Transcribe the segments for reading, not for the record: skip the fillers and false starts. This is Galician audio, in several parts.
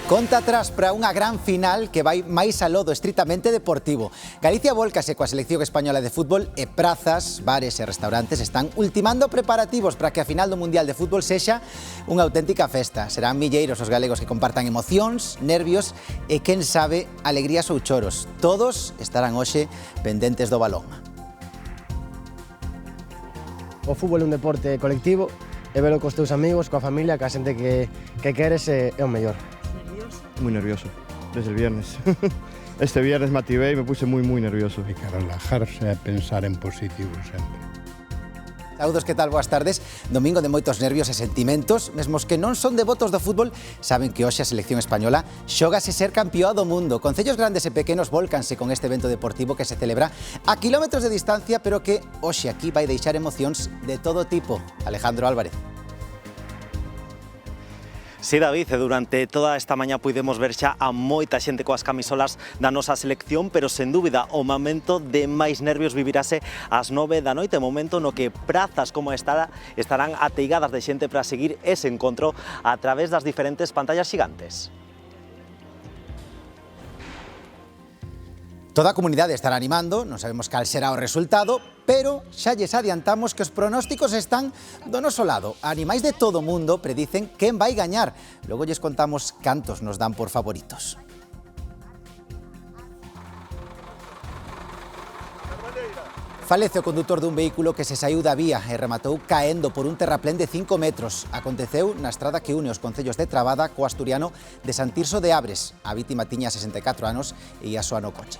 Conta atrás para unha gran final que vai máis aló do estritamente deportivo. Galicia volcase coa selección española de fútbol e prazas, bares e restaurantes están ultimando preparativos para que a final do Mundial de Fútbol sexa unha auténtica festa. Serán milleiros os galegos que compartan emocións, nervios e, quen sabe, alegrías ou choros. Todos estarán hoxe pendentes do balón. O fútbol é un deporte colectivo e velo cos teus amigos, coa familia, coa xente que queres é o mellor. Muy nervioso, desde el viernes. Este viernes me activé y me puse muy nervioso. Hay que relajarse e pensar en positivo sempre. Saúdos, que tal? Boas tardes. Domingo de moitos nervios e sentimentos, mesmos que non son devotos do fútbol, saben que hoxe a selección española xógase ser campeón do mundo. Concellos grandes e pequenos volcanse con este evento deportivo que se celebra a kilómetros de distancia, pero que hoxe aquí vai deixar emocións de todo tipo. Alejandro Álvarez. Sí, David, durante toda esta mañá puidemos ver xa a moita xente coas camisolas da nosa selección, pero sen dúbida o momento de máis nervios vivirase ás 9 da noite, momento no que prazas como esta estarán ateigadas de xente para seguir ese encontro a través das diferentes pantallas xigantes. Toda a comunidade estará animando, non sabemos cal será o resultado, pero xa lles adiantamos que os pronósticos están do noso lado. Animais de todo o mundo predicen quen vai gañar. Logo lles contamos cantos nos dan por favoritos. Falece o condutor dun vehículo que se saíu da vía e rematou caendo por un terraplén de 5 metros. Aconteceu na estrada que une os concellos de Trabada co asturiano de San Tirso de Abres. A vítima tiña 64 anos e ia soa no coche.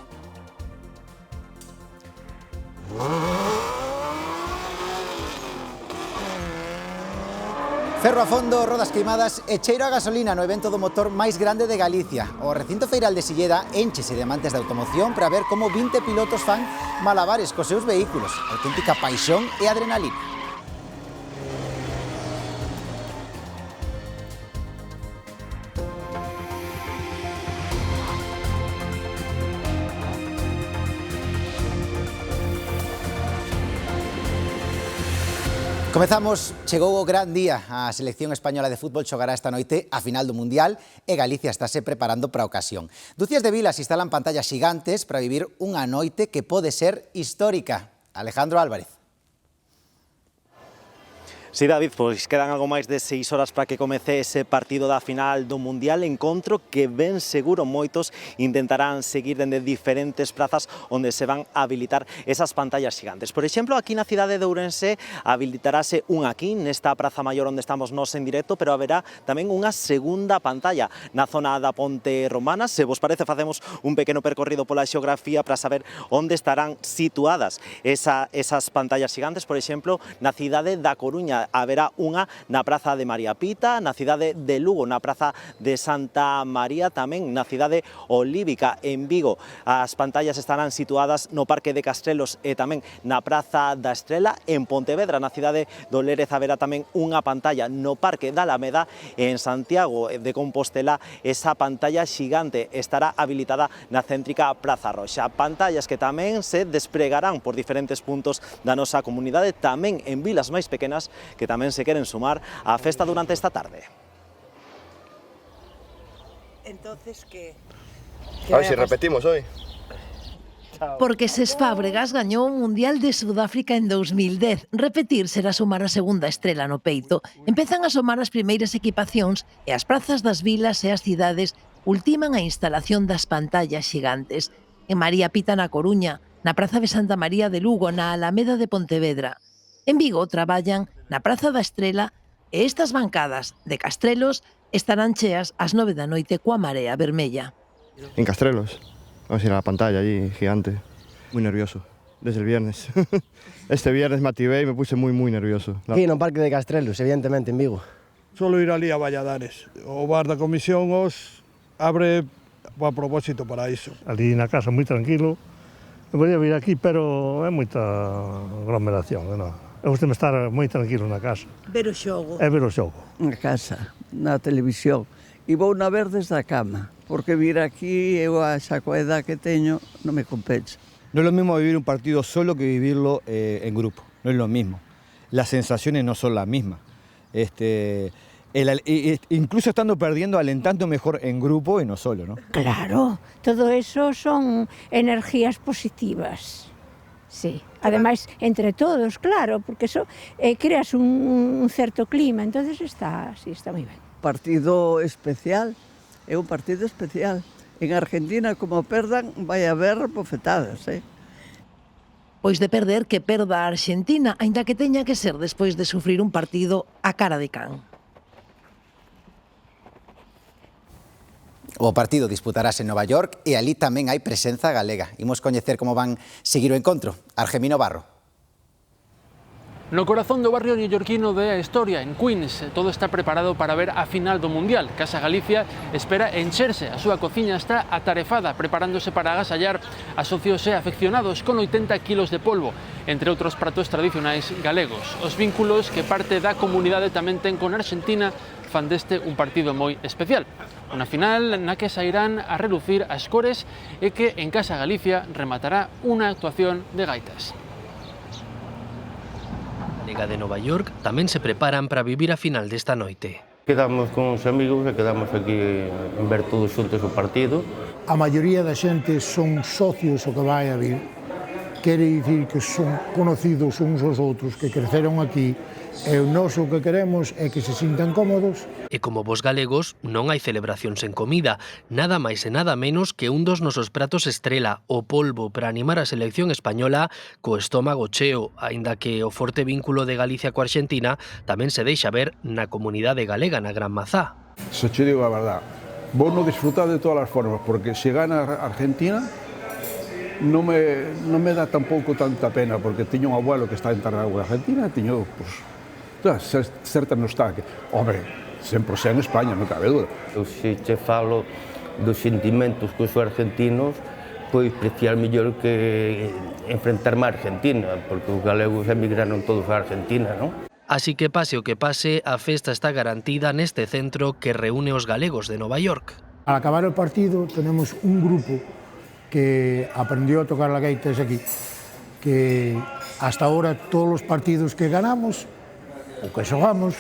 Ferro a fondo, rodas queimadas e cheiro a gasolina no evento do motor máis grande de Galicia. O recinto feiral de Silleda énchese de amantes da automoción para ver como 20 pilotos fan malabares cos seus vehículos. Auténtica paixón e adrenalina. Comezamos, chegou o gran día. A selección española de fútbol xogará esta noite a final do Mundial e Galicia estáse preparando para a ocasión. Ducias de vilas instalan pantallas xigantes para vivir unha noite que pode ser histórica. Alejandro Álvarez. Sí, David, pois quedan algo máis de 6 horas para que comece ese partido da final do Mundial, encontro que ben seguro moitos intentarán seguir dende diferentes prazas onde se van a habilitar esas pantallas xigantes. Por exemplo, aquí na cidade de Ourense habilitarase unha aquí, nesta praza maior onde estamos nos en directo, pero haberá tamén unha segunda pantalla na zona da Ponte Romana. Se vos parece, facemos un pequeno percorrido pola xeografía para saber onde estarán situadas esas pantallas xigantes. Por exemplo, na cidade da Coruña haberá unha na Praza de María Pita, na cidade de Lugo, na Praza de Santa María, tamén na cidade olívica en Vigo. As pantallas estarán situadas no Parque de Castrelos e tamén na Praza da Estrela. En Pontevedra, na cidade do Lérez, haberá tamén unha pantalla no Parque da Alameda. En Santiago de Compostela, esa pantalla xigante estará habilitada na céntrica Praza Roxa. Pantallas que tamén se despregarán por diferentes puntos da nosa comunidade, tamén en vilas máis pequenas que tamén se queren sumar á festa durante esta tarde. Entonces, ¿qué? A ver si repetimos hoy. Porque Ses Fábregas gañou o Mundial de Sudáfrica en 2010. Repetir será sumar a segunda estrela no peito. Empezan a somar as primeiras equipacións e as prazas das vilas e as cidades ultiman a instalación das pantallas xigantes. En María Pita, na Coruña, na Praza de Santa María de Lugo, na Alameda de Pontevedra. En Vigo traballan na Praza da Estrela e estas bancadas de Castrelos estarán cheas ás 9 da noite coa marea vermella. En Castrelos. Vamos a ir a la pantalla allí, gigante. Muy nervioso, desde el viernes. Este viernes me activé y me puse muy nervioso. Aquí no Parque de Castrelos, evidentemente, en Vigo. Solo ir ali a Valladares. O bar da comisión os abre a propósito para iso. Ali na casa moi tranquilo. Eu podía vir aquí, pero é moita aglomeración, non? Eu gostei estar moi tranquilo na casa. Ver o xogo. É ver o xogo. Na casa, na televisión. E vou na ver desde a cama, porque vir aquí, eu xa coa edad que teño, non me compensa. No es lo mismo vivir un partido solo que vivirlo en grupo, no es lo mismo. Las sensaciones no son las mismas. incluso estando perdiendo, alentando mejor en grupo y no solo, ¿no? Claro, todo eso son energías positivas. Sí, ademais entre todos, claro, porque eso creas un certo clima, entonces está moi ben. Partido especial, é un partido especial. En Argentina, como perdan, vai haber bofetadas, Pois de perder, que perda a Argentina, aínda que teña que ser despois de sufrir un partido a cara de can. O partido disputarase en Nova York e ali tamén hai presenza galega. Imos coñecer como van seguir o encontro. Argemino Barro. No corazón do barrio neoyorquino de Astoria, en Queens, todo está preparado para ver a final do Mundial. Casa Galicia espera encherse, a súa cociña está atarefada, preparándose para agasallar a socios e afeccionados con 80 kilos de polvo, entre outros pratos tradicionais galegos. Os vínculos que parte da comunidade tamén ten con Argentina fan deste un partido moi especial. Unha final na que sairán a relucir as cores e que en Casa Galicia rematará unha actuación de gaitas. Liga de Nova York tamén se preparan para vivir a final desta noite. Quedamos con os amigos e quedamos aquí en ver todos xuntos o partido. A maioría da xente son socios o que vai a vir. Quere dicir que son conocidos uns aos outros, que creceron aquí, e o noso que queremos é que se sintan cómodos. E como vos galegos, non hai celebracións en comida, nada máis e nada menos que un dos nosos pratos estrela, o polvo, para animar a selección española co estómago cheo, aínda que o forte vínculo de Galicia coa Argentina tamén se deixa ver na comunidade galega na Gran Mazá. Se che digo a verdad, vou non disfrutar de todas as formas, porque se gana Argentina, non me dá tampouco tanta pena, porque tiño un abuelo que está enterrado en Argentina, tiño, certa nostalgia. Home, sempre xa en España, non cabe dúda. Eu se che falo dos sentimentos que os argentinos, pois preciar mellor que enfrentarme a Argentina, porque os galegos emigraron todos a Argentina, non? Así que pase o que pase, a festa está garantida neste centro que reúne os galegos de Nova York. Al acabar el partido tenemos un grupo que aprendió a tocar la gaita aquí, que hasta ahora todos los partidos que ganamos ou que xogamos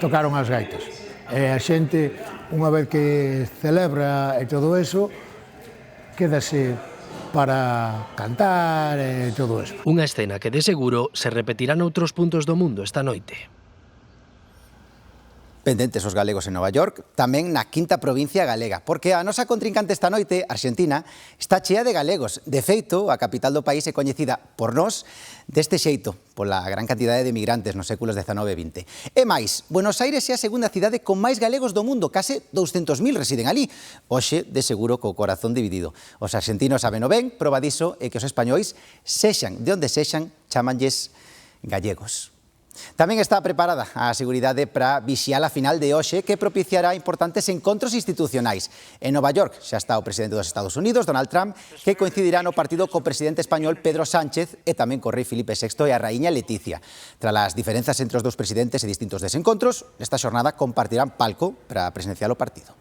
tocaron as gaitas. E a xente, unha vez que celebra e todo eso, quédase para cantar e todo eso. Unha escena que de seguro se repetirá noutros puntos do mundo esta noite. Pendentes os galegos en Nova York, tamén na quinta provincia galega, porque a nosa contrincante esta noite, Argentina, está chea de galegos. De feito, a capital do país é coñecida por nós deste xeito, pola gran cantidade de migrantes nos séculos XIX e XX. E máis, Buenos Aires é a segunda cidade con máis galegos do mundo, case 200.000 residen ali. Hoxe, de seguro, co corazón dividido. Os argentinos saben o ben, proba diso é que os españois, sexan de onde sexan, chamanlles gallegos. Tamén está preparada a seguridade para vixiar a final de hoxe, que propiciará importantes encontros institucionais. En Nova York xa está o presidente dos Estados Unidos, Donald Trump, que coincidirá no partido co presidente español Pedro Sánchez e tamén co rei Filipe VI e a raíña Leticia. Tras as diferenzas entre os dous presidentes e distintos desencontros, nesta xornada compartirán palco para presenciar o partido.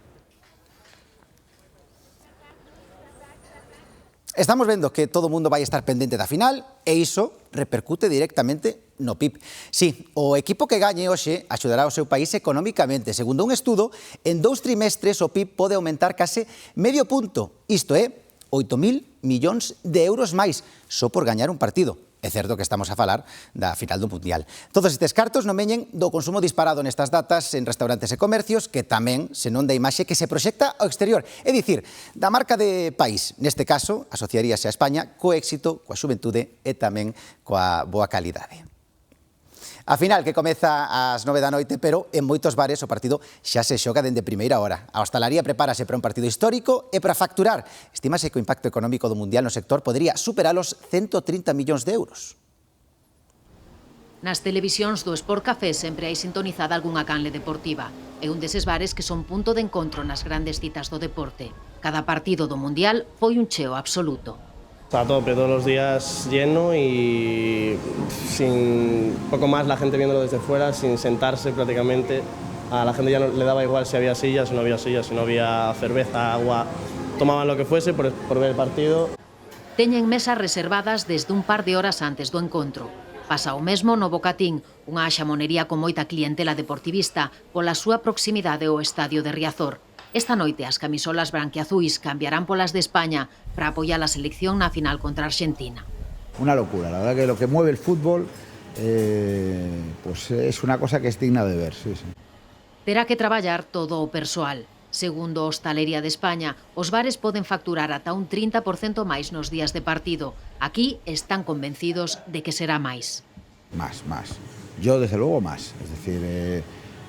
Estamos vendo que todo o mundo vai estar pendente da final e iso repercute directamente no PIB. Sí, o equipo que gañe hoxe axudará ao seu país económicamente. Segundo un estudo, en 2 trimestres o PIB pode aumentar case medio punto. Isto é, 8.000 millóns de euros máis, só por gañar un partido. É certo que estamos a falar da final do Mundial. Todos estes cartos non veñen do consumo disparado nestas datas en restaurantes e comercios, que tamén senón da imaxe que se proxecta ao exterior. É dicir, da marca de país, neste caso, asociaríase a España co éxito, coa xuventude e tamén coa boa calidade. A final que comeza ás 9 da noite, pero en moitos bares o partido xa se xoga dende primeira hora. A hostalaría prepárase para un partido histórico e para facturar. Estímase que o impacto económico do Mundial no sector podería superar os 130 millóns de euros. Nas televisións do Sport Café sempre hai sintonizada algunha canle deportiva. É un deses bares que son punto de encontro nas grandes citas do deporte. Cada partido do Mundial foi un cheo absoluto. A tope, todos los días lleno y sin poco más la gente viéndolo desde fuera, sin sentarse prácticamente. A la gente ya no le daba igual si había sillas, si no había sillas, si no había cerveza, agua. Tomaban lo que fuese por ver el partido. Teñen mesas reservadas desde un par de horas antes do encontro. Pasa o mesmo no Bocatín, unha xamonería con moita clientela deportivista pola súa proximidade ao estadio de Riazor. Esta noite as camisolas branquiazuis cambiarán polas de España para apoiar a selección na final contra Argentina. Una locura, la verdad que lo que mueve el fútbol pues es una cosa que es digna de ver. Sí, sí. Terá que traballar todo o persoal. Segundo a Hostalería de España, os bares poden facturar ata un 30% máis nos días de partido. Aquí están convencidos de que será máis. Más. Yo, desde luego, más. Es decir,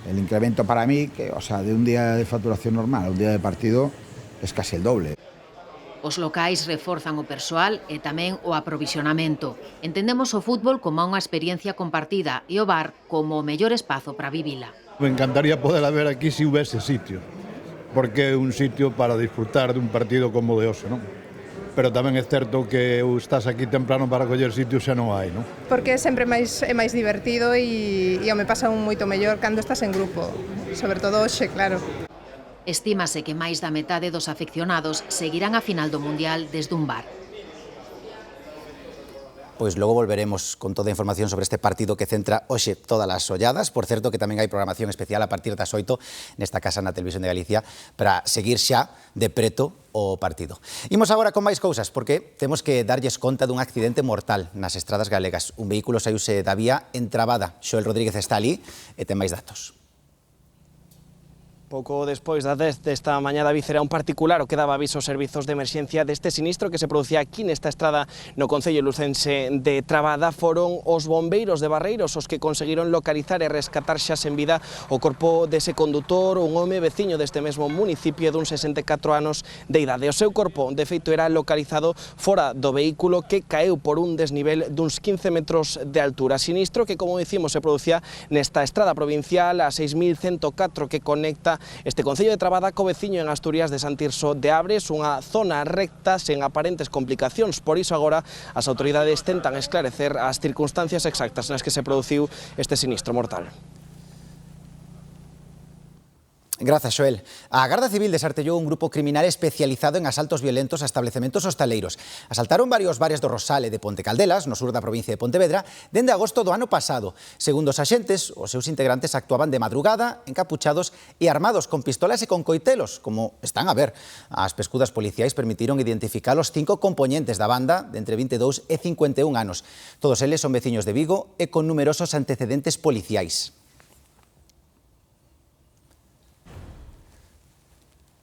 el incremento para mí, de un día de facturación normal a un día de partido, es casi el doble. Os locais reforzan o persoal e tamén o aprovisionamento. Entendemos o fútbol como unha experiencia compartida e o bar como o mellor espazo para vivila. Me encantaría poder haber aquí si hubiese sitio, porque é un sitio para disfrutar dun partido como o de hoxe, non? Pero tamén é certo que estás aquí temprano para coller sitio xa non hai, non? Porque sempre é máis divertido e me pasa moito mellor cando estás en grupo, sobre todo hoxe, claro. Estímase que máis da metade dos afeccionados seguirán a final do Mundial desde un bar. Pois logo volveremos con toda a información sobre este partido que centra hoxe todas as olladas. Por certo que tamén hai programación especial a partir das 8 nesta casa na Televisión de Galicia para seguir xa de preto o partido. Imos agora con máis cousas porque temos que darlles conta dun accidente mortal nas estradas galegas. Un vehículo saíuse da vía entrabada. Xoel Rodríguez está ali e ten máis datos. Pouco despois da 10 desta mañá da Vicera, un particular o que daba aviso aos servizos de emerxencia deste sinistro que se producía aquí nesta estrada no concello lucense de Trabada. Foron os bombeiros de Barreiros os que conseguiron localizar e rescatar xa sen vida o corpo dese condutor, un home veciño deste mesmo municipio dun 64 anos de idade. O seu corpo, de feito, era localizado fora do vehículo que caeu por un desnivel duns 15 metros de altura. Sinistro que, como dicimos, se producía nesta estrada provincial a 6104 que conecta este concello de Trabada co veciño en Asturias de San Tirso de Abres, unha zona recta sen aparentes complicacións. Por iso agora as autoridades tentan esclarecer as circunstancias exactas nas que se produciu este sinistro mortal. Grazas, Xoel. A Garda Civil desartellou un grupo criminal especializado en asaltos violentos a establecementos hostaleiros. Asaltaron varios bares do Rosal e de Ponte Caldelas, no sur da provincia de Pontevedra, dende agosto do ano pasado. Segundo os axentes, os seus integrantes actuaban de madrugada, encapuchados e armados con pistolas e con coitelos, como están a ver. As pescudas policiais permitiron identificar os 5 compoñentes da banda, de entre 22 e 51 anos. Todos eles son veciños de Vigo e con numerosos antecedentes policiais.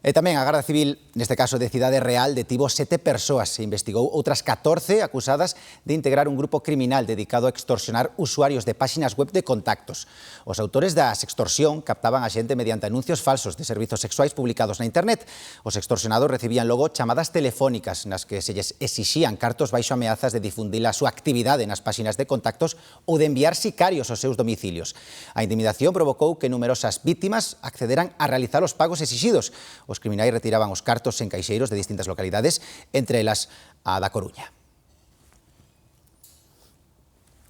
E tamén a Garda Civil, neste caso de Cidade Real, detivo 7 persoas e investigou outras 14 acusadas de integrar un grupo criminal dedicado a extorsionar usuarios de páxinas web de contactos. Os autores da extorsión captaban a xente mediante anuncios falsos de servizos sexuais publicados na internet. Os extorsionados recibían logo chamadas telefónicas nas que se lles exixían cartos baixo ameazas de difundir a súa actividade nas páxinas de contactos ou de enviar sicarios aos seus domicilios. A intimidación provocou que numerosas vítimas accederan a realizar os pagos exixidos. Os criminais retiraban os cartos en caixeiros de distintas localidades, entre elas a da Coruña.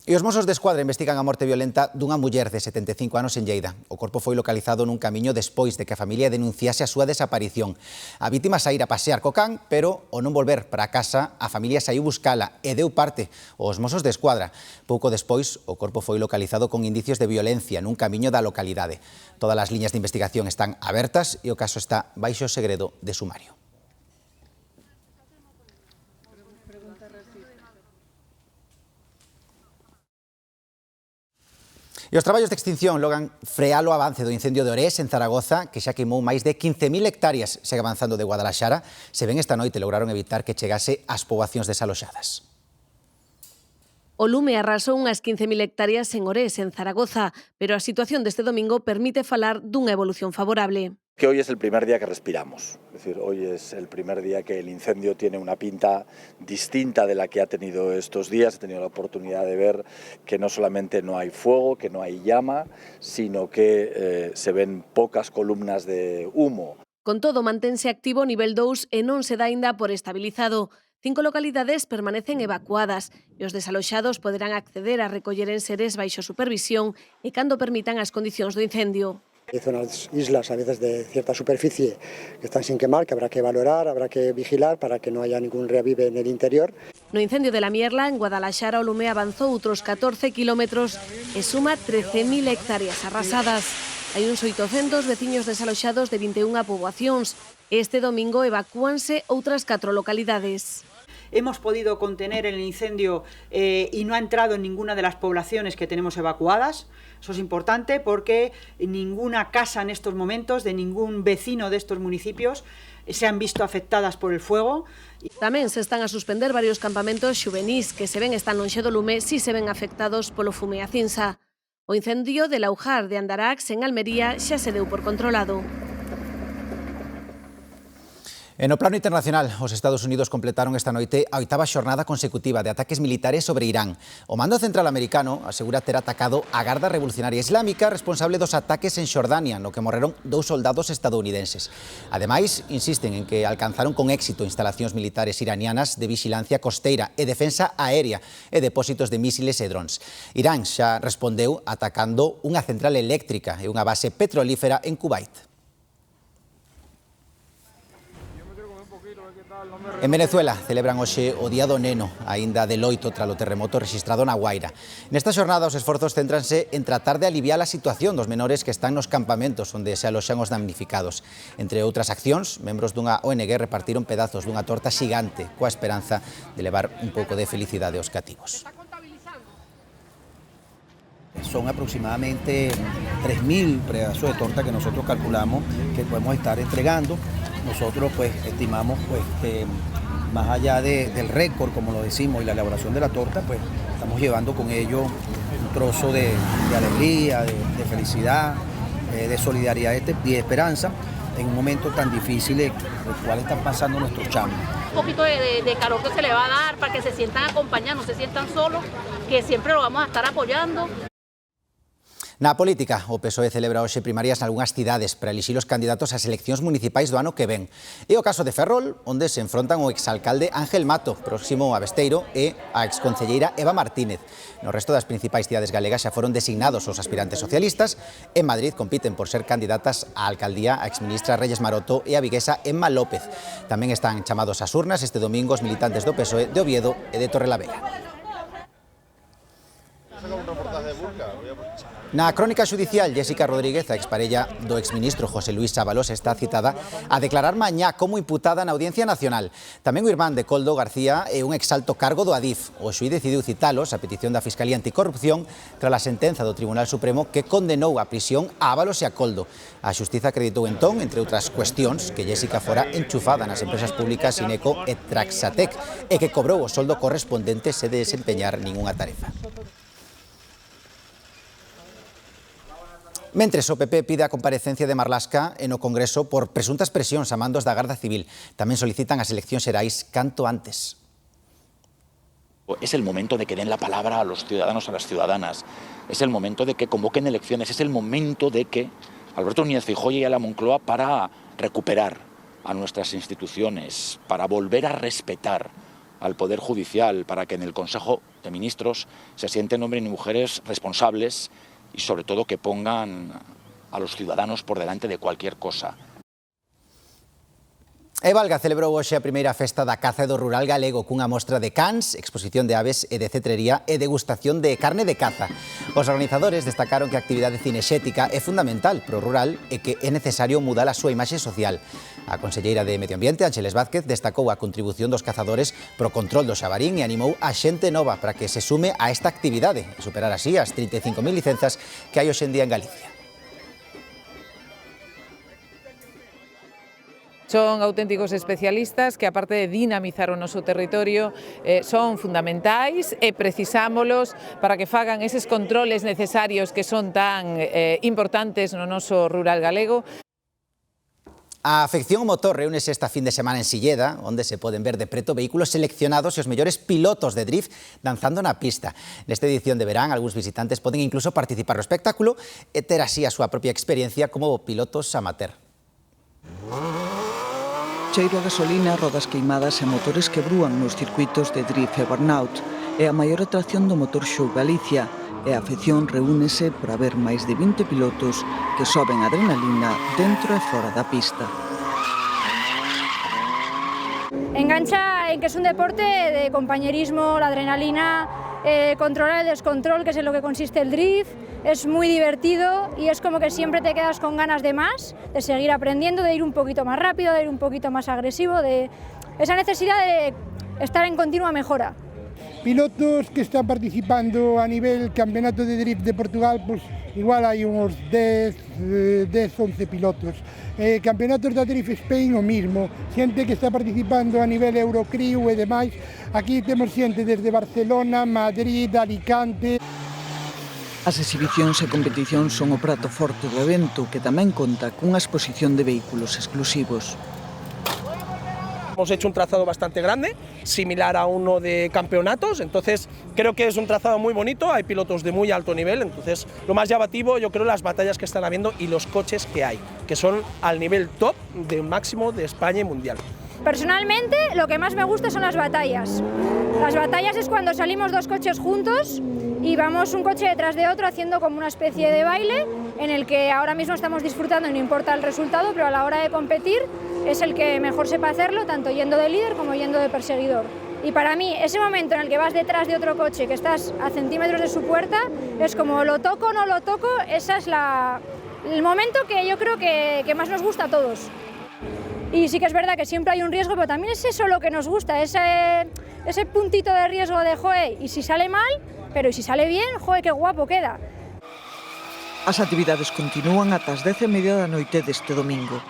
E os Mossos de Escuadra investigan a morte violenta dunha muller de 75 anos en Lleida. O corpo foi localizado nun camiño despois de que a familia denunciase a súa desaparición. A vítima saíra a pasear co can, pero ao non volver para casa, a familia saiu buscala e deu parte aos Mossos de Escuadra. Pouco despois, o corpo foi localizado con indicios de violencia nun camiño da localidade. Todas as liñas de investigación están abertas e o caso está baixo segredo de sumario. E os traballos de extinción logan frear o avance do incendio de Orés en Zaragoza, que xa queimou máis de 15.000 hectáreas. Segue avanzando de Guadalaxara. Se ven esta noite lograron evitar que chegase ás poboacións desaloxadas. O lume arrasou unhas 15.000 hectáreas en Orés, en Zaragoza, pero a situación deste domingo permite falar dunha evolución favorable. Que hoy es el primer día que respiramos, es decir, hoy es el primer día que el incendio tiene una pinta distinta de la que ha tenido estos días. He tenido la oportunidad de ver que no solamente no hay fuego, que no hay llama, sino que se ven pocas columnas de humo. Con todo, mantense activo o nivel 2 e non se dá aínda por estabilizado. 5 localidades permanecen evacuadas e os desaloxados poderán acceder a recoller enseres baixo supervisión e cando permitan as condicións do incendio. Hay zonas, islas a veces de cierta superficie que están sin quemar, que habrá que valorar, habrá que vigilar para que no haya ningún reavive en el interior. No incendio de la Mierla, en Guadalaxara, o lume avanzou outros 14 kilómetros e suma 13.000 hectáreas arrasadas. Hai uns 800 veciños desaloxados de 21 poboacións. Este domingo evacúanse outras 4 localidades. Hemos podido contener el incendio y no ha entrado en ninguna de las poblaciones que tenemos evacuadas. Eso es importante porque ninguna casa en estos momentos, de ningún vecino de estos municipios, se han visto afectadas por el fuego. Tamén se están a suspender varios campamentos xuvenís que se ven están lonxe do lume si se ven afectados polo fume a cinza. O incendio de Laujar de Andarax en Almería xa se deu por controlado. En o plano internacional, os Estados Unidos completaron esta noite a 8ª xornada consecutiva de ataques militares sobre Irán. O mando central americano asegura ter atacado a Garda Revolucionaria Islámica responsable dos ataques en Xordania, no que morreron 2 soldados estadounidenses. Ademais, insisten en que alcanzaron con éxito instalacións militares iranianas de vixilancia costeira e defensa aérea e depósitos de mísiles e drons. Irán xa respondeu atacando unha central eléctrica e unha base petrolífera en Kuwait. En Venezuela celebran hoxe o Día do Neno, aínda de loito tralo terremoto rexistrado na Guaira. Nesta xornada os esforzos céntranse en tratar de aliviar a situación dos menores que están nos campamentos onde se aloxan os damnificados. Entre outras accións, membros dunha ONG repartiron pedazos dunha torta xigante coa esperanza de levar un pouco de felicidade aos cativos. Son aproximadamente 3.000 pedazos de torta que nosotros calculamos que podemos estar entregando. Nosotros pues estimamos pues que más allá del récord, como lo decimos, y la elaboración de la torta, pues estamos llevando con ello un trozo de alegría, de felicidad, de solidaridad y de esperanza en un momento tan difícil el cual están pasando nuestros chamos. Un poquito de calor que se le va a dar para que se sientan acompañados, no se sientan solos, que siempre lo vamos a estar apoyando. Na política, o PSOE celebra hoxe primarias nalgunhas cidades para elixir os candidatos ás eleccións municipais do ano que ven. É o caso de Ferrol, onde se enfrontan o exalcalde Ángel Mato, próximo a Besteiro, e a exconcelleira Eva Martínez. No resto das principais cidades galegas xa foron designados os aspirantes socialistas. En Madrid compiten por ser candidatas á alcaldía a exministra Reyes Maroto e a viguesa Emma López. Tamén están chamados ás urnas este domingo os militantes do PSOE de Oviedo e de Torrelavega. Na crónica xudicial, Jéssica Rodríguez, a exparella do exministro José Luis Ábalos, está citada a declarar mañá como imputada na Audiencia Nacional. Tamén o irmán de Koldo García é un exalto cargo do Adif. O xuíz decidiu citalos a petición da Fiscalía Anticorrupción tras a sentenza do Tribunal Supremo que condenou a prisión a Ábalos e a Koldo. A xustiza acreditou entón, entre outras cuestións, que Jéssica fora enchufada nas empresas públicas Ineco e Traxatec e que cobrou o soldo correspondente se de desempeñar ningunha tarefa. Mentres o PP pide a comparecencia de Marlaska no Congreso por presuntas presións a mandos da Garda Civil. Tamén solicitan as eleccións xerais canto antes. Es el momento de que den la palabra a los ciudadanos, a las ciudadanas. Es el momento de que convoquen elecciones. Es el momento de que Alberto Núñez Feijóo llegue a la Moncloa para recuperar a nuestras instituciones, para volver a respetar al Poder Judicial, para que en el Consejo de Ministros se sienten hombres y mujeres responsables y sobre todo que pongan a los ciudadanos por delante de cualquier cosa. E Valga celebrou hoxe a primeira festa da caza e do rural galego cunha mostra de cans, exposición de aves e de cetrería e degustación de carne de caza. Os organizadores destacaron que a actividade cinexética é fundamental pro rural e que é necesario mudar a súa imaxe social. A conselleira de Medio Ambiente, Ángeles Vázquez, destacou a contribución dos cazadores pro control do xabarín e animou a xente nova para que se sume a esta actividade e superar así as 35.000 licenzas que hai hoxe en día en Galicia. Son auténticos especialistas que, aparte de dinamizar o noso territorio, son fundamentais e precisámolos para que fagan eses controles necesarios que son tan importantes no noso rural galego. A afección ao motor reúnese esta fin de semana en Silleda, onde se poden ver de preto vehículos seleccionados e os mellores pilotos de drift danzando na pista. Nesta edición de verán, algúns visitantes poden incluso participar no espectáculo e ter así a súa propia experiencia como pilotos amateur. Cheiro a gasolina, rodas queimadas e motores que brúan nos circuitos de drift e burnout. É a maior atracción do Motor Show Galicia e a afección reúnese para ver máis de 20 pilotos que soben adrenalina dentro e fora da pista. Engancha en que es un deporte de compañerismo, la adrenalina, controlar el descontrol, que es en lo que consiste el drift. Es muy divertido y es como que siempre te quedas con ganas de más, de seguir aprendiendo, de ir un poquito más rápido, de ir un poquito más agresivo, de esa necesidad de estar en continua mejora. Pilotos que están participando a nivel campeonato de drift de Portugal, pues igual hay unos 10, 11 pilotos. Campeonatos de Drift Spain o mismo, xente que está participando a nivel Eurocrew e demais. Aquí temos xente desde Barcelona, Madrid, Alicante. As exhibicións e competicións son o prato forte do evento, que tamén conta cunha exposición de vehículos exclusivos. Hemos hecho un trazado bastante grande, similar a uno de campeonatos, entonces creo que es un trazado muy bonito, hay pilotos de muy alto nivel, entonces lo más llamativo yo creo las batallas que están habiendo y los coches que hay, que son al nivel top de máximo de España y mundial. Personalmente, lo que más me gusta son las batallas. Las batallas es cuando salimos dos coches juntos y vamos un coche detrás de otro haciendo como una especie de baile en el que ahora mismo estamos disfrutando y no importa el resultado, pero a la hora de competir es el que mejor sepa hacerlo, tanto yendo de líder como yendo de perseguidor. Y para mí, ese momento en el que vas detrás de otro coche, que estás a centímetros de su puerta, es como lo toco o no lo toco, ese es el momento que yo creo que más nos gusta a todos. Y sí que es verdad que siempre hay un riesgo, pero también es eso lo que nos gusta, ese puntito de riesgo de, joe, y si sale mal, pero y si sale bien, joe, qué guapo queda. As actividades continúan ata as 10:30 da noite deste domingo.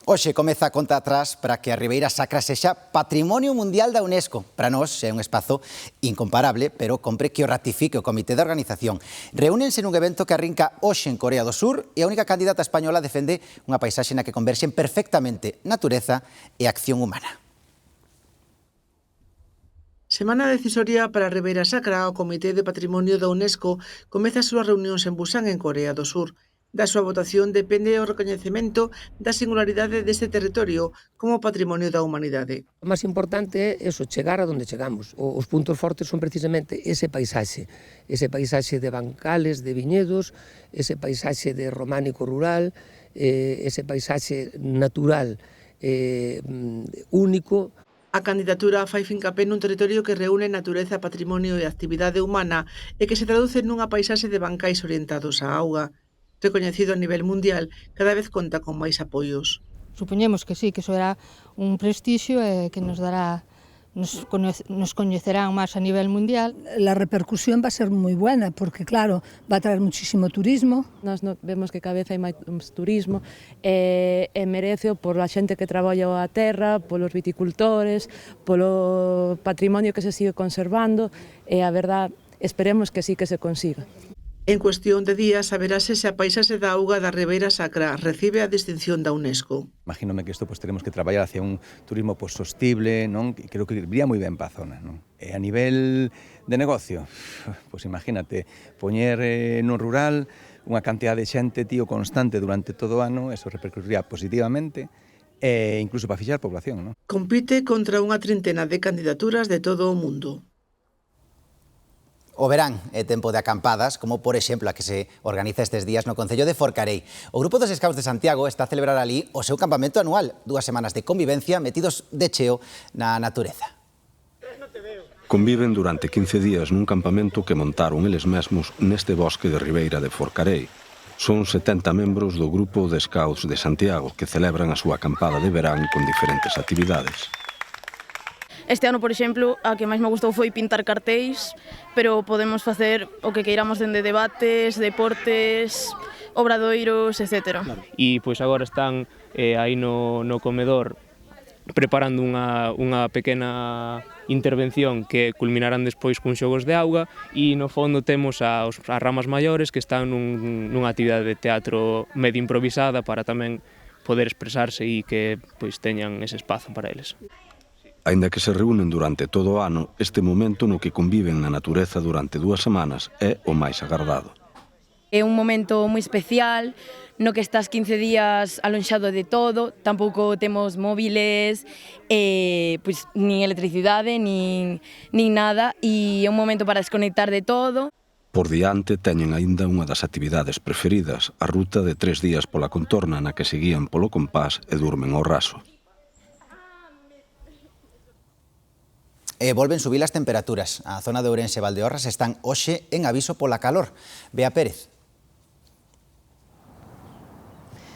Hoxe comeza a conta atrás para que a Ribeira Sacra sexa Patrimonio Mundial da UNESCO. Para nós é un espazo incomparable, pero compre que o ratifique o Comité de Organización. Reúnense nun evento que arrinca hoxe en Corea do Sur e a única candidata española defende unha paisaxe na que converxen perfectamente natureza e acción humana. Semana decisoria para a Ribeira Sacra. O Comité de Patrimonio da UNESCO comeza as súas reunións en Busan, en Corea do Sur. Da súa votación depende o recoñecemento da singularidade deste territorio como patrimonio da humanidade. O máis importante é eso, chegar a onde chegamos. Os puntos fortes son precisamente ese paisaxe de bancales, de viñedos, ese paisaxe de románico rural, ese paisaxe natural único. A candidatura fai fincapé nun territorio que reúne natureza, patrimonio e actividade humana e que se traduce nunha paisaxe de bancais orientados á auga. Recoñecido a nivel mundial, cada vez conta con máis apoios. Supoñemos que sí, que eso era un prestixio e que nos coñecerán máis a nivel mundial. La repercusión va a ser moi buena, porque claro, va a traer muchísimo turismo. Nós vemos que cada vez hai máis turismo e merece por a xente que traballa a terra, polos viticultores, polo patrimonio que se sigue conservando e a verdad, esperemos que sí que se consiga. En cuestión de días, saberase se a paisaxe da auga da Ribeira Sacra recibe a distinción da UNESCO. Imagínome que isto teremos que traballar hacia un turismo sostible, non? E creo que iría moi ben para a zona, non? E a nivel de negocio, pois imagínate, poñer no rural unha cantidad de xente constante durante todo o ano, eso repercutiría positivamente, e incluso para fixar población, non? Compite contra unha trintena de candidaturas de todo o mundo. O verán é tempo de acampadas, como por exemplo a que se organiza estes días no Concello de Forcarei. O Grupo dos Scouts de Santiago está a celebrar ali o seu campamento anual, 2 semanas de convivencia metidos de cheo na natureza. Conviven durante 15 días nun campamento que montaron eles mesmos neste bosque de Ribeira de Forcarei. Son 70 membros do Grupo de Scouts de Santiago que celebran a súa acampada de verán con diferentes actividades. Este ano, por exemplo, a que máis me gustou foi pintar cartéis, pero podemos facer o que queiramos dende debates, deportes, obradoiros, etc. E pois agora están aí no comedor preparando unha pequena intervención que culminarán despois cun xogos de auga e no fondo temos as ramas maiores que están nunha actividade de teatro medio improvisada para tamén poder expresarse e que pois teñan ese espazo para eles. Aínda que se reúnen durante todo o ano, este momento no que conviven na natureza durante 2 semanas é o máis agardado. É un momento moi especial, no que estás 15 días alonxado de todo, tampouco temos móviles, pois, nin electricidade, nin nada, e é un momento para desconectar de todo. Por diante teñen aínda unha das actividades preferidas, a ruta de 3 días pola contorna na que se guían polo compás e durmen ao raso. Volven subir as temperaturas. A zona de Ourense e Valdeorras están hoxe en aviso pola calor. Bea Pérez.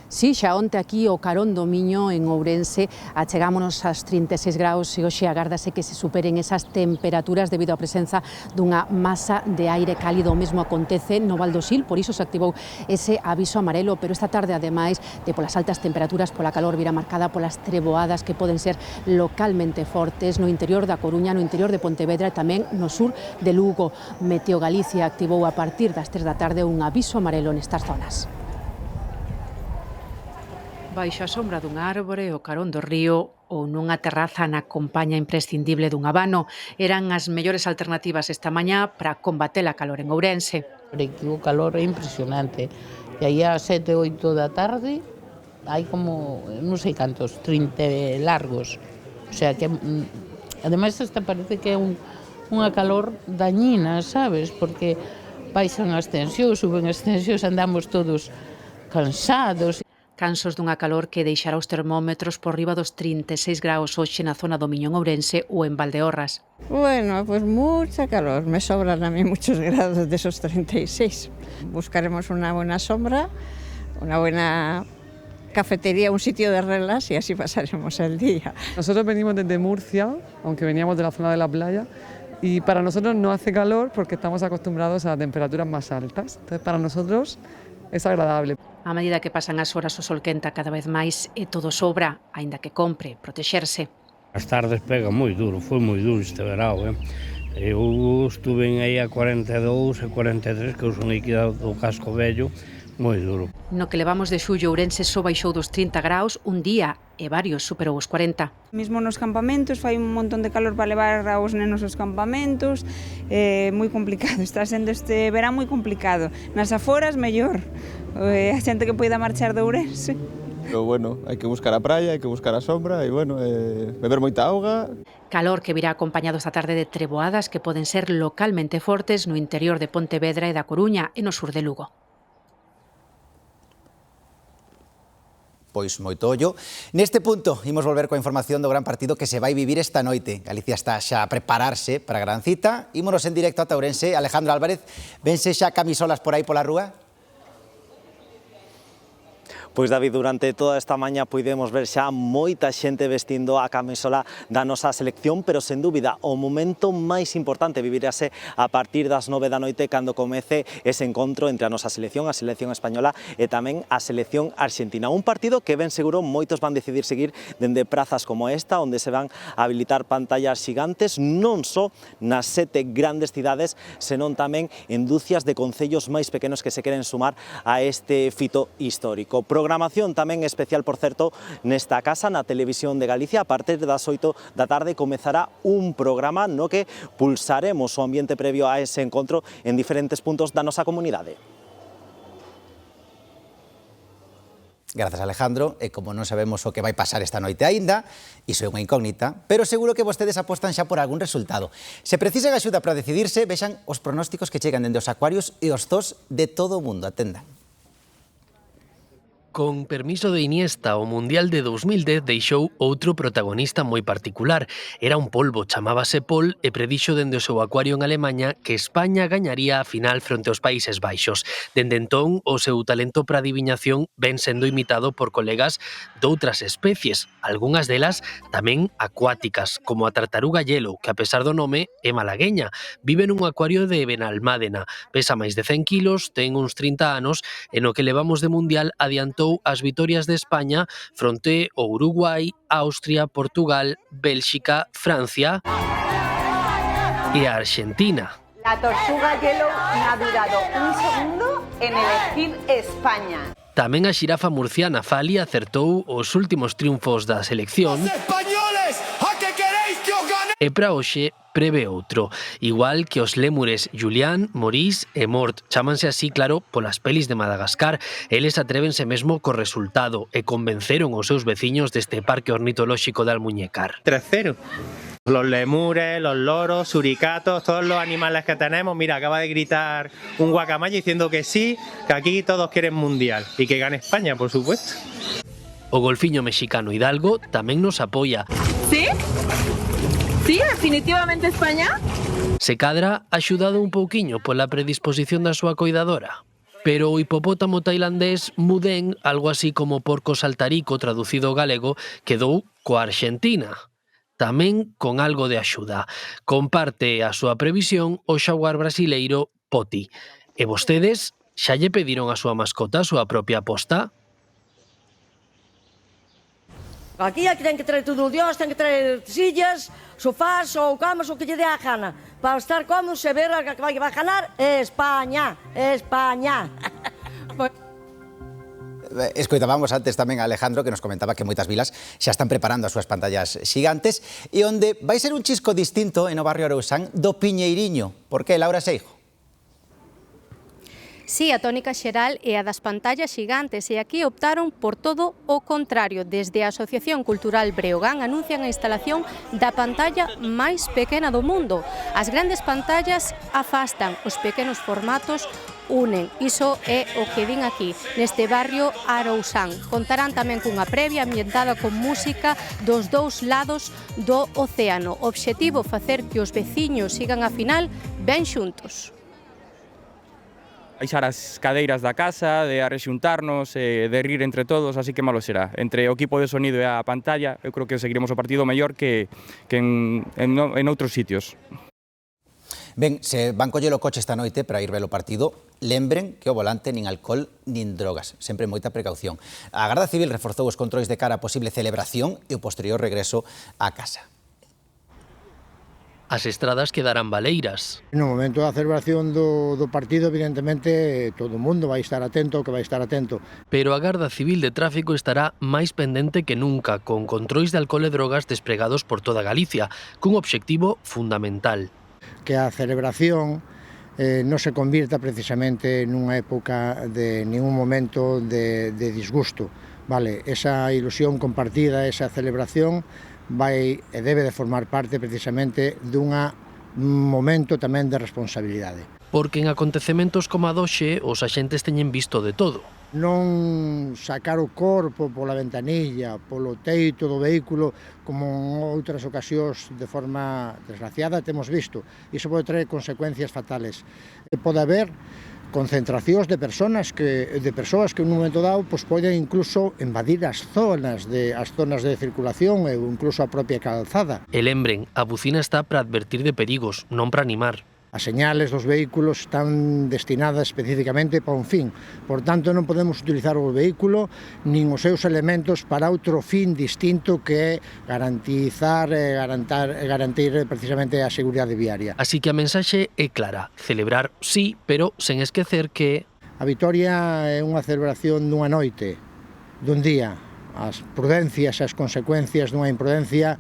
Si, xa onte aquí o Carón do Miño en Ourense achegámonos aos 36 graus e hoxe agárdase que se superen esas temperaturas debido á presenza dunha masa de aire cálido. O mesmo acontece no Val do Sil, por iso se activou ese aviso amarelo, pero esta tarde, ademais de polas altas temperaturas, pola calor virá marcada polas treboadas que poden ser localmente fortes no interior da Coruña, no interior de Pontevedra e tamén no sur de Lugo. Meteo Galicia activou a partir das 3 da tarde un aviso amarelo nestas zonas. Baixo a sombra dunha árbore, o carón do río ou nunha terraza na compaña imprescindible dun abano eran as mellores alternativas esta mañá para combater a calor en Ourense. O calor é impresionante. E aí a 7, 8 da tarde hai como, non sei cantos, 30 largos. O sea que, ademais, esta parece que é unha calor dañina, sabes? Porque baixan as tensións, suben as tensións, andamos todos cansados. Cansos dunha calor que deixará os termómetros por riba dos 36 graus hoxe na zona do Miño en Ourense ou en Valdeorras. Bueno, pues mucha calor, me sobran a mí muchos grados de esos 36. Buscaremos una buena sombra, una buena cafetería, un sitio de relax y así pasaremos el día. Nosotros venimos desde Murcia, aunque veníamos de la zona de la playa, y para nosotros no hace calor porque estamos acostumbrados a temperaturas más altas. Entonces, para nosotros es agradable. A medida que pasan as horas o sol quenta cada vez máis e todo sobra, aínda que compre protexerse. As tardes pega moi duro, foi moi duro este verao. Eu estuve aí a 42 e 43, que eu son aquí do casco vello, moi duro. No que levamos de xullo, Ourense só baixou dos 30 graus un día e varios superou os 40. Mesmo nos campamentos fai un montón de calor para levar aos nenos aos campamentos, moi complicado, está sendo este verán moi complicado. Nas aforas, mellor, a xente que poida marchar de Ourense. Pero bueno, hai que buscar a praia, hai que buscar a sombra e bueno, beber moita auga. Calor que virá acompañado esta tarde de treboadas que poden ser localmente fortes no interior de Pontevedra e da Coruña e no sur de Lugo. Pois moito ollo. Neste punto, imos volver coa información do gran partido que se vai vivir esta noite. Galicia está xa a prepararse para a gran cita. Ímonos en directo ata Ourense. Alejandro Álvarez, vense xa camisolas por aí pola rúa? Pois David, durante toda esta maña puidemos ver xa moita xente vestindo a camisola da nosa selección, pero sen dúbida o momento máis importante vivirase a partir das 9 da noite cando comece ese encontro entre a nosa selección, a selección española e tamén a selección arxentina. Un partido que ben seguro moitos van decidir seguir dende prazas como esta, onde se van a habilitar pantallas xigantes non só nas 7 grandes cidades, senón tamén en dúcias de concellos máis pequenos que se queren sumar a este fito histórico. Programación tamén especial, por certo, nesta casa, na Televisión de Galicia. A partir das 8 da tarde comezará un programa no que pulsaremos o ambiente previo a ese encontro en diferentes puntos da nosa comunidade. Grazas, Alejandro, e como non sabemos o que vai pasar esta noite aínda, iso é unha incógnita, pero seguro que vostedes apostan xa por algún resultado. Se precisan axuda para decidirse, vexan os pronósticos que chegan dende os acuarios e os zoos de todo o mundo. Atendan. Con permiso de Iniesta, o Mundial de 2010 deixou outro protagonista moi particular. Era un polbo, chamábase Paul e predixo dende o seu acuario en Alemanha que España gañaría a final fronte aos Países Baixos. Dende entón, o seu talento para a adivinación ven sendo imitado por colegas doutras especies, algunhas delas tamén acuáticas, como a tartaruga hielo, que a pesar do nome é malagueña. Vive nun acuario de Benalmádena, pesa máis de 100 kilos, ten uns 30 anos e no que levamos de Mundial adiantou as vitorias de España fronte ao Uruguai, Austria, Portugal, Bélxica, Francia e a Argentina. La tortuga hielo no ha durado un segundo en elegir España. Tamén a xirafa murciana Fali acertou os últimos triunfos da selección. ¡Españoles! ¿A qué queréis que os ganemos? E para hoxe prevé outro, igual que os lémures Julián, Maurice e Mort. Chámanse así, claro, polas pelis de Madagascar. Eles atrévense mesmo co resultado e convenceron os seus veciños deste parque ornitolóxico de Almuñécar. 3-0. Los lemures, los loros, suricatos, todos los animales que tenemos. Mira, acaba de gritar un guacamayo diciendo que sí, que aquí todos quieren mundial y que gane España, por supuesto. O golfiño mexicano Hidalgo tamén nos apoia. ¿Sí? ¿Sí? ¿Definitivamente España? Se cadra axudado un pouquiño pola predisposición da súa coidadora. Pero o hipopótamo tailandés Mudén, algo así como porco saltarico traducido ao galego, quedou coa Arxentina. Tamén con algo de axuda. Comparte a súa previsión o xaguar brasileiro Poti. E vostedes xa lle pediron a súa mascota a súa propia aposta? Aquí ten que traer todo o dios, ten que traer sillas, sofás ou camas, o que lle dé a gana, para estar cómodos e ver a que vai ganar España, España. Escoitábamos antes tamén a Alejandro que nos comentaba que moitas vilas xa están preparando as súas pantallas xigantes e onde vai ser un chisco distinto en o barrio Arousán do Piñeiriño. Por que, Laura Seijo? Sí, a tónica xeral é a das pantallas xigantes e aquí optaron por todo o contrario. Desde a Asociación Cultural Breogán anuncian a instalación da pantalla máis pequena do mundo. As grandes pantallas afastan, os pequenos formatos unen. Iso é o que din aquí, neste barrio Arousán. Contarán tamén cunha previa ambientada con música dos dous lados do océano. O obxectivo, facer que os veciños sigan a final ben xuntos. Baixar as cadeiras da casa, de arrexuntarnos, de rir entre todos, así que malo será. Entre o equipo de sonido e a pantalla, eu creo que seguiremos o partido mellor que en outros sitios. Ben, se van coller o coche esta noite para ir ver o partido, lembren que o volante nin alcohol nin drogas, sempre moita precaución. A Garda Civil reforzou os controis de cara a posible celebración e o posterior regreso á casa. As estradas quedarán baleiras. No momento da celebración do partido, evidentemente, todo o mundo vai estar atento, que vai estar atento. Pero a Garda Civil de Tráfico estará máis pendente que nunca, con controis de alcohol e drogas despregados por toda Galicia, cun obxectivo fundamental. Que a celebración non se convirta precisamente nunha época de ningún momento de disgusto. Vale, esa ilusión compartida, esa celebración, vai e debe de formar parte precisamente dun momento tamén de responsabilidade. Porque en acontecementos como a doxe, os axentes teñen visto de todo. Non sacar o corpo pola ventanilla, polo teito do vehículo, como en outras ocasións de forma desgraciada temos visto. Iso pode traer consecuencias fatales. Pode haber concentracións de persoas que en un momento dado poden incluso invadir as zonas de circulación e incluso a propia calzada. E lembren, a bucina está para advertir de perigos, non para animar. As señales dos vehículos están destinadas especificamente para un fin. Por tanto, non podemos utilizar o vehículo nin os seus elementos para outro fin distinto que é garantir precisamente a seguridade viaria. Así que a mensaxe é clara, celebrar sí, pero sen esquecer que a vitoria é unha celebración dunha noite, dun día. As prudencias e as consecuencias dunha imprudencia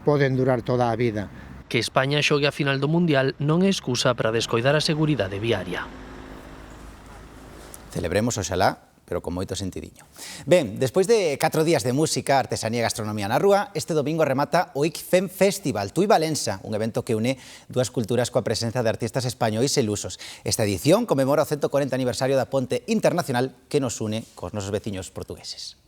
poden durar toda a vida. Que España xogue a final do Mundial non é excusa para descoidar a seguridade viaria. Celebremos, oxalá, pero con moito sentidiño. Ben, despois de 4 días de música, artesanía e gastronomía na rúa, este domingo remata o ICFEM Festival Tui Valença, un evento que une dúas culturas coa presenza de artistas españois e lusos. Esta edición conmemora o 140 aniversario da Ponte Internacional que nos une cos nosos veciños portugueses.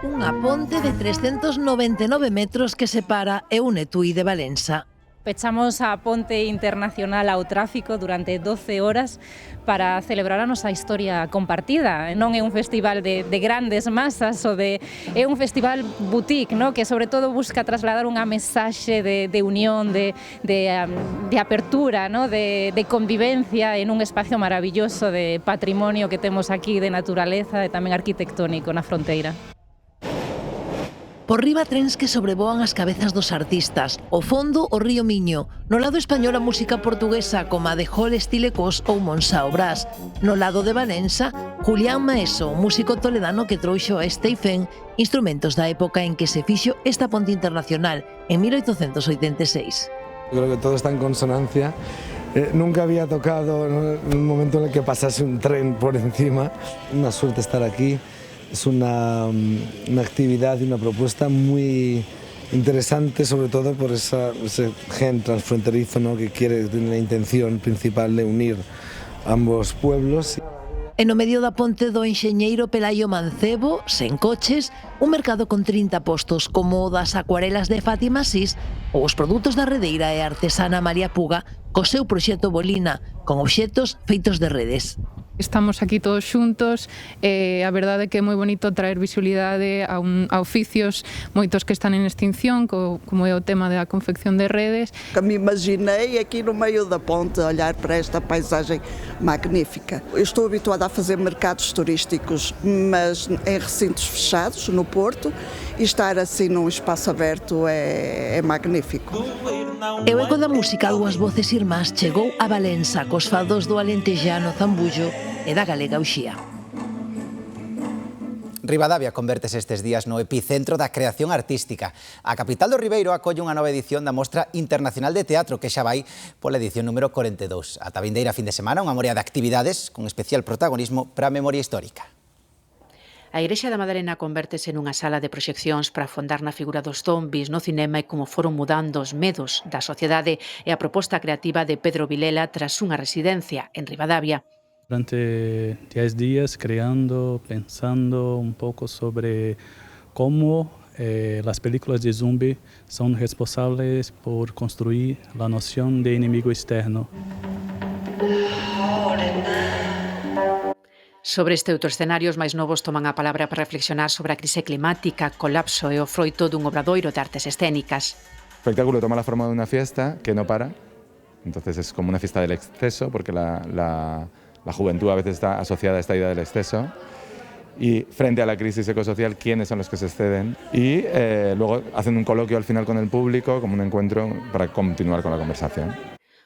Unha ponte de 399 metros que separa e une Tui de Valença. Pechamos a Ponte Internacional ao tráfico durante 12 horas para celebrar a nosa historia compartida. Non é un festival de grandes masas, é un festival boutique, ¿no? Que sobre todo busca trasladar unha mensaxe de unión, de apertura, ¿no? de convivencia en un espacio maravilloso de patrimonio que temos aquí, de naturaleza e tamén arquitectónico na fronteira. Por riba trens que sobrevoan as cabezas dos artistas. O fondo, o río Miño. No lado español, a música portuguesa como a de Jol Estilecós ou Monsao Brás. No lado de Valença, Julián Maeso, músico toledano que trouxo a Steifen instrumentos da época en que se fixo esta ponte internacional, en 1886. Creo que todo está en consonancia. Nunca había tocado en un momento en el que pasase un tren por encima. Una suerte estar aquí. Es una actividad y una propuesta muy interesante, sobre todo por ese gen transfronterizo, ¿no?, que tiene la intención principal de unir ambos pueblos. E no medio da ponte do enxeñeiro Pelayo Mancebo, sen coches, un mercado con 30 postos como o das acuarelas de Fátima Asís ou os produtos da redeira e artesana María Puga co seu proxecto Bolina, con obxetos feitos de redes. Estamos aquí todos xuntos e a verdade é que é moi bonito traer visibilidade a oficios moitos que están en extinción, como é o tema da confección de redes. Me imaginei aqui no meio da ponte a olhar para esta paisagem magnífica. Eu estou habituada a fazer mercados turísticos, mas em recintos fechados, no Porto, e estar assim num espaço aberto é magnífico. E o eco da música a dúas voces irmás chegou a Valença cos fados do alentejano Zambullo e da galega Uxía. Ribadavia convértese estes días no epicentro da creación artística. A capital do Ribeiro acolle unha nova edición da Mostra Internacional de Teatro que xa vai pola edición número 42. Ata vindeira fin de semana, unha morea de actividades con especial protagonismo para a memoria histórica. A Igrexa da Madalena convértese nunha sala de proxeccións para afondar na figura dos zombis no cinema e como foron mudando os medos da sociedade e a proposta creativa de Pedro Vilela tras unha residencia en Ribadavia. Durante 10 días creando, pensando un poco sobre cómo las películas de zombi son responsables por construir la noción de enemigo externo. Sobre este outro escenario, os máis novos toman a palabra para reflexionar sobre a crise climática, colapso e o froito dun obradoiro de artes escénicas. El espectáculo toma la forma de una fiesta que no para, entonces es como una fiesta del exceso, porque la juventud a veces está asociada a esta idea del exceso, y frente a la crisis ecosocial, ¿quiénes son los que se exceden? Y luego hacen un coloquio al final con el público, como un encuentro para continuar con la conversación.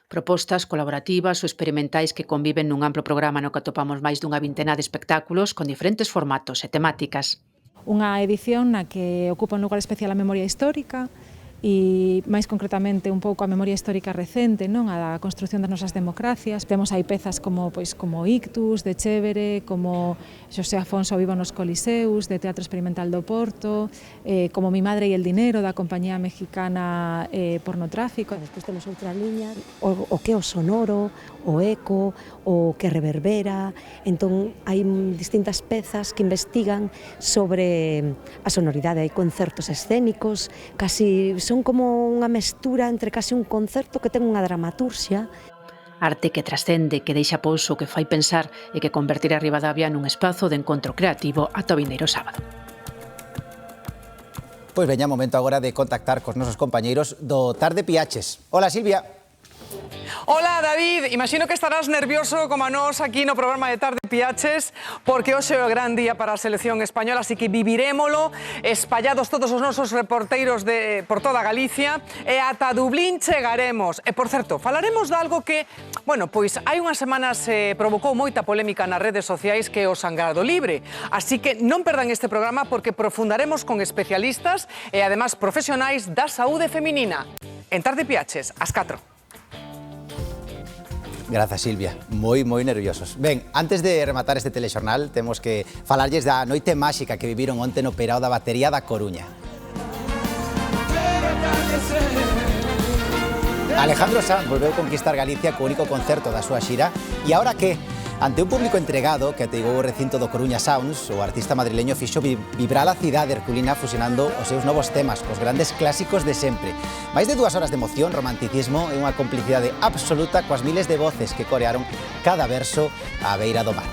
Propostas colaborativas ou experimentais que conviven nun amplo programa no que atopamos máis dunha vintena de espectáculos con diferentes formatos e temáticas. Unha edición na que ocupa un lugar especial a memoria histórica e máis concretamente un pouco a memoria histórica recente, non, a da construción das nosas democracias. Temos aí pezas como Ictus, de Chévere, como Xosé Afonso Viva nos Coliseus, de Teatro Experimental do Porto, como Mi Madre e el Dinero, da compañía mexicana Pornotráfico. Despois temos outra liña, o que é o sonoro, o eco, o que reverbera. Entón, hai distintas pezas que investigan sobre a sonoridade. Hai concertos escénicos, casi son como unha mestura entre casi un concerto que ten unha dramaturxia. Arte que trascende, que deixa pouso, que fai pensar e que convertir a Ribadavia nun espazo de encontro creativo ata o vindeiro sábado. Pois veña momento agora de contactar cos nosos compañeiros do Tarde Piaches. Hola, Silvia. Hola, David. Imagino que estarás nervioso como a nós aquí no programa de Tarde Piaches, porque hoxe é o gran día para a selección española, así que vivirémolo espallados todos os nosos reporteiros por toda Galicia e ata Dublín chegaremos. E, por certo, falaremos de algo que, bueno, pois hai unhas semanas provocou moita polémica nas redes sociais, que é o sangrado libre. Así que non perdan este programa porque profundaremos con especialistas e, además, profesionais da saúde feminina. En Tarde Piaches, ás 4. Grazas, Silvia. Moi nerviosos. Ben, antes de rematar este telexornal, temos que falarlles da noite máxica que viviron onte no Peirao da Batería da Coruña. Alejandro Sanz volveu conquistar Galicia co único concerto da súa xira. E agora que? Ante un público entregado que ateigou o recinto do Coruña Sounds, o artista madrileño fixo vibrar a cidade herculina fusionando os seus novos temas cos grandes clásicos de sempre. Máis de 2 horas de emoción, romanticismo e unha complicidade absoluta coas miles de voces que corearon cada verso á beira do mar.